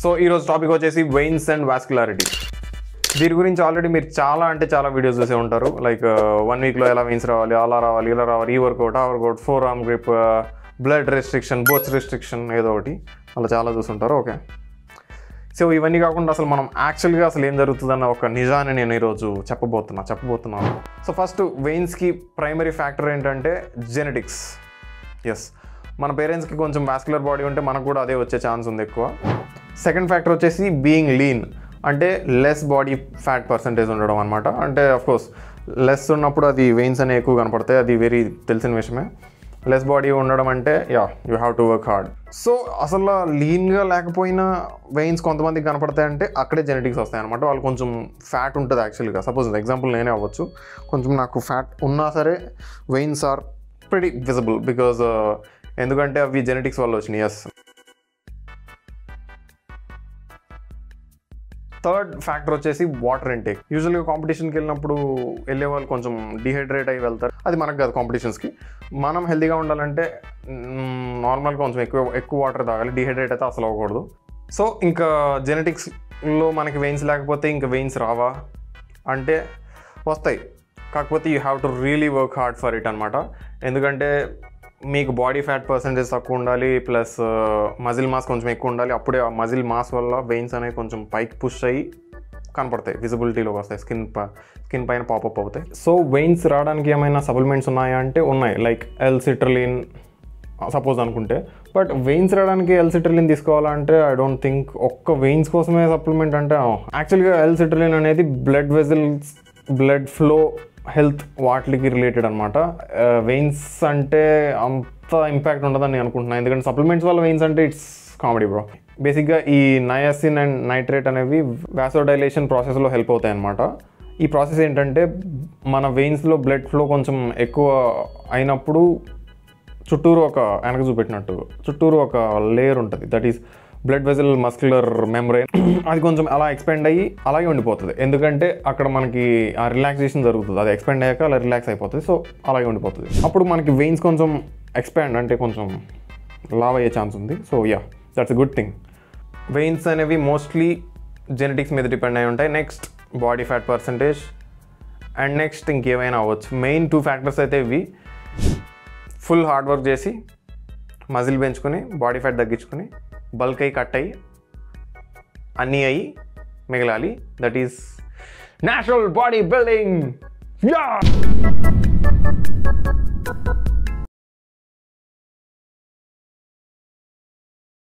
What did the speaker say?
So ఈరోజు topic వచ్చేసి veins and vascularity. దీని గురించి ఆల్రెడీ మీరు చాలా వీడియోస్ చూసే ఉంటారు. లైక్ 1 వీక్లో ఎలా వెయిన్స్ రావాలి, అలా రావాలి, ఇలా రావాలి, ఈ వర్కౌట్, ఆ workout, 4 arm grip, blood restriction, both restriction, ఏదో ఒకటి అలా చాలా చూస్తుంటారు. ఓకే, సో ఇవన్నీ కాకుండా అసలు మనం యాక్చువల్గా అసలు ఏం జరుగుతుందన్న ఒక నిజాన్ని నేను ఈరోజు చెప్పబోతున్నాను. సో ఫస్ట్ వెయిన్స్కి ప్రైమరీ ఫ్యాక్టర్ ఏంటంటే జెనెటిక్స్. ఎస్, మన పేరెంట్స్కి కొంచెం వాస్కులర్ బాడీ ఉంటే మనకు కూడా అదే వచ్చే ఛాన్స్ ఉంది ఎక్కువ. సెకండ్ ఫ్యాక్టర్ వచ్చేసి బీయింగ్ లీన్, అంటే లెస్ బాడీ ఫ్యాట్ పర్సంటేజ్ ఉండడం అనమాట. అంటే అఫ్కోర్స్ లెస్ ఉన్నప్పుడు అది వెయిన్స్ అనేవి ఎక్కువ కనపడతాయి, అది వెరీ తెలిసిన విషయమే. లెస్ బాడీ ఉండడం అంటే you have to work hard. So అసలు లీన్గా లేకపోయినా వెయిన్స్ కొంతమందికి కనపడతాయంటే అక్కడే జెనెటిక్స్ వస్తాయి అనమాట. వాళ్ళు కొంచెం ఫ్యాట్ ఉంటుంది యాక్చువల్గా. సపోజ్ ఎగ్జాంపుల్ నేనే అవ్వచ్చు, కొంచెం నాకు ఫ్యాట్ ఉన్నా సరే veins are pretty visible because ఎందుకంటే అవి జెనెటిక్స్ వల్ల వచ్చినాయి. ఎస్. థర్డ్ ఫ్యాక్టర్ వచ్చేసి వాటర్ ఇంటేక్. యూజువల్గా కాంపిటీషన్కి వెళ్ళినప్పుడు వెళ్ళే వాళ్ళు కొంచెం డిహైడ్రేట్ అయ్యి వెళ్తారు. అది మనకు కాదు, కాంపిటీషన్స్కి. మనం హెల్తీగా ఉండాలంటే నార్మల్గా కొంచెం ఎక్కువ వాటర్ తాగాలి. డిహైడ్రేట్ అయితే అసలు అవ్వకూడదు. సో ఇంకా జెనెటిక్స్లో మనకి వెయిన్స్ లేకపోతే ఇంకా వెయిన్స్ రావా అంటే వస్తాయి, కాకపోతే you have to really work hard for it అనమాట. ఎందుకంటే మీకు బాడీ ఫ్యాట్ పర్సంటేజ్ తక్కువ ఉండాలి, ప్లస్ మజిల్ మాస్ కొంచెం ఎక్కువ ఉండాలి. అప్పుడే ఆ మజిల్ మాస్ వల్ల వెయిన్స్ అనేవి కొంచెం పైకి పుష్ అయ్యి కనపడతాయి, విజిబిలిటీలోకి వస్తాయి, స్కిన్ పైన పాపప్ అవుతాయి. సో వెయిన్స్ రావడానికి ఏమైనా సప్లిమెంట్స్ ఉన్నాయా అంటే ఉన్నాయి, లైక్ ఎల్సిట్రలిన్ సపోజ్ అనుకుంటే. బట్ వెయిన్స్ రావడానికి ఎల్సిట్రలిన్ తీసుకోవాలంటే ఐ డోంట్ థింక్ ఒక్క వెయిన్స్ కోసమే సప్లిమెంట్ అంటే. యాక్చువల్గా ఎల్సిట్రలిన్ అనేది blood vessels, blood flow, health వాటికి రిలేటెడ్ అనమాట. వెయిన్స్ అంటే అంత ఇంపాక్ట్ ఉండదని నేను అనుకుంటున్నాను, ఎందుకంటే సప్లిమెంట్స్ వల్ల వెయిన్స్ అంటే ఇట్స్ కామెడీ బ్రో. బేసిక్గా ఈ నయాసిన్ అండ్ నైట్రేట్ అనేవి వాసోడైలేషన్ ప్రాసెస్లో హెల్ప్ అవుతాయి అనమాట. ఈ ప్రాసెస్ ఏంటంటే మన వెయిన్స్లో బ్లడ్ ఫ్లో కొంచెం ఎక్కువ అయినప్పుడు చుట్టూరు వెనక చూపెట్టినట్టు చుట్టూరు ఒక లేయర్ ఉంటుంది, that is blood vessel muscular membrane. అది కొంచెం అలా ఎక్స్పెండ్ అయ్యి అలాగే ఉండిపోతుంది, ఎందుకంటే అక్కడ మనకి ఆ రిలాక్సేషన్ జరుగుతుంది. అది ఎక్స్పెండ్ అయ్యాక అలా రిలాక్స్ అయిపోతుంది, సో అలాగే ఉండిపోతుంది. అప్పుడు మనకి వెయిన్స్ కొంచెం ఎక్స్పాండ్ అంటే కొంచెం లావ్ అయ్యే ఛాన్స్ ఉంది. So that's a good thing. Veins అనేవి మోస్ట్లీ జెనెటిక్స్ మీద డిపెండ్ అయి ఉంటాయి. Next body fat percentage, and next ఇంకేమైనా అవ్వచ్చు. మెయిన్ 2 ఫ్యాక్టర్స్ అయితే ఇవి. ఫుల్ హార్డ్ వర్క్ చేసి మజిల్ పెంచుకొని బాడీ ఫ్యాట్ తగ్గించుకొని బల్క్ అయ్యి కట్ అయ్యి అన్నీ అయ్యి మిగలాలి. That is natural body building.